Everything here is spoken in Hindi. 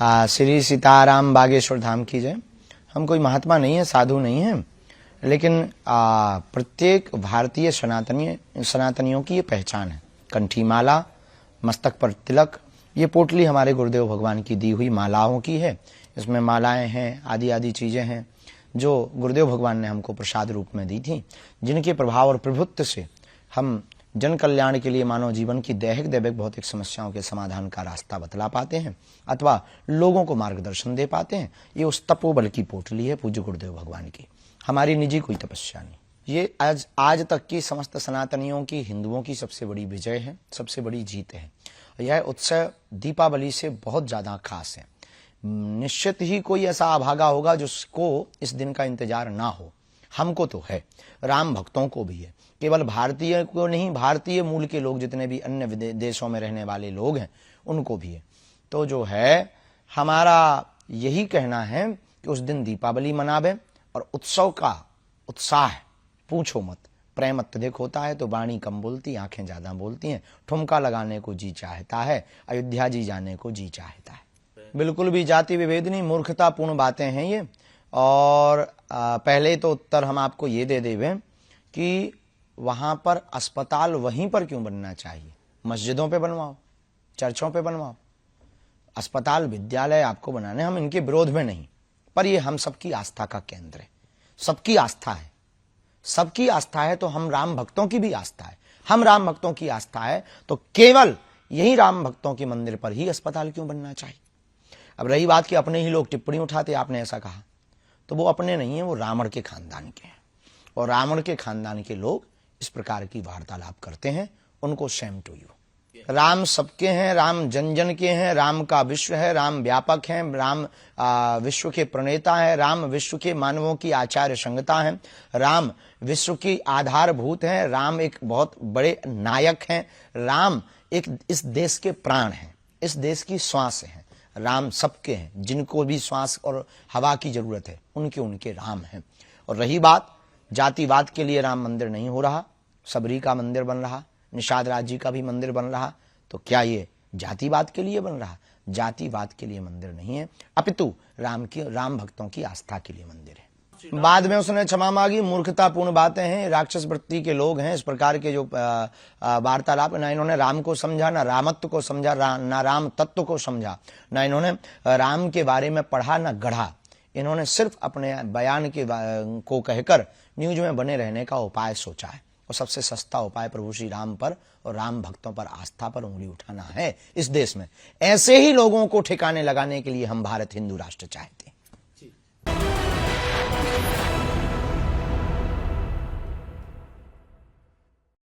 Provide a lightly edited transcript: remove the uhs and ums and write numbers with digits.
श्री सीताराम बागेश्वर धाम की जय। हम कोई महात्मा नहीं है, साधु नहीं है, लेकिन प्रत्येक भारतीय सनातनियों की ये पहचान है। कंठी माला, मस्तक पर तिलक, ये पोटली हमारे गुरुदेव भगवान की दी हुई मालाओं की है। इसमें मालाएं हैं, आदि आदि चीजें हैं जो गुरुदेव भगवान ने हमको प्रसाद रूप में दी थी, जिनके प्रभाव और प्रभुत्व से हम जन कल्याण के लिए मानव जीवन की दैहिक दैविक भौतिक समस्याओं के समाधान का रास्ता बतला पाते हैं अथवा लोगों को मार्गदर्शन दे पाते हैं। ये उस तपोबल की पोटली है पूज्य गुरुदेव भगवान की, हमारी निजी कोई तपस्या नहीं। ये आज तक की समस्त सनातनियों की, हिंदुओं की सबसे बड़ी विजय है, सबसे बड़ी जीत है। यह उत्सव दीपावली से बहुत ज्यादा खास है। निश्चित ही कोई ऐसा अभागा होगा जिसको इस दिन का इंतजार ना हो। हमको तो है, राम भक्तों को भी है। केवल भारतीय को नहीं, भारतीय मूल के लोग जितने भी अन्य देशों में रहने वाले लोग हैं उनको भी है। तो जो है हमारा यही कहना है कि उस दिन दीपावली मनावे और उत्सव का उत्साह पूछो मत। प्रेम अत्यधिक होता है तो वाणी कम बोलती, आंखें ज्यादा बोलती हैं। ठुमका लगाने को जी चाहता है, अयोध्या जी जाने को जी चाहता है। बिल्कुल भी जाति विभेद नहीं, मूर्खतापूर्ण बातें हैं ये। और पहले तो उत्तर हम आपको ये दे देवे कि वहां पर अस्पताल वहीं पर क्यों बनना चाहिए? मस्जिदों पे बनवाओ, चर्चों पे बनवाओ। अस्पताल विद्यालय आपको बनाने, हम इनके विरोध में नहीं, पर ये हम सबकी आस्था का केंद्र है। सबकी आस्था है, सबकी आस्था है तो हम राम भक्तों की भी आस्था है। हम राम भक्तों की आस्था है तो केवल यही राम भक्तों के मंदिर पर ही अस्पताल क्यों बनना चाहिए? अब रही बात कि अपने ही लोग टिप्पणी उठाते, आपने ऐसा कहा, तो वो अपने नहीं है, वो रावण के खानदान के हैं। और रावण के खानदान के लोग इस प्रकार की वार्तालाप करते हैं, उनको शेम टू यू। राम सबके हैं, राम जन जन के हैं, राम का विश्व है, राम व्यापक है, राम विश्व के प्रणेता है, राम विश्व के मानवों की आचार्य संहिता है, राम विश्व की आधारभूत है, राम एक बहुत बड़े नायक हैं, राम एक इस देश के प्राण हैं, इस देश की श्वास है। राम सबके हैं, जिनको भी श्वास और हवा की जरूरत है उनके राम हैं। और रही बात जातिवाद के लिए राम मंदिर नहीं हो रहा, सबरी का मंदिर बन रहा, निषाद राज जी का भी मंदिर बन रहा, तो क्या ये जातिवाद के लिए बन रहा? जातिवाद के लिए मंदिर नहीं है, अपितु राम भक्तों की आस्था के लिए मंदिर है। बाद में उसने क्षमा मांगी। मूर्खतापूर्ण बातें हैं, राक्षस वृत्ति के लोग हैं। इस प्रकार के जो वार्तालाप, ना इन्होंने राम को समझा, ना रामत्व को समझा, ना राम तत्व को समझा, ना इन्होंने राम के बारे में पढ़ा, ना गढ़ा। इन्होंने सिर्फ अपने बयान को कहकर न्यूज में बने रहने का उपाय सोचा है। और सबसे सस्ता उपाय प्रभु श्री राम पर और राम भक्तों पर आस्था पर उंगली उठाना है इस देश में। ऐसे ही लोगों को ठिकाने लगाने के लिए हम भारत हिंदू राष्ट्र चाहते हैं।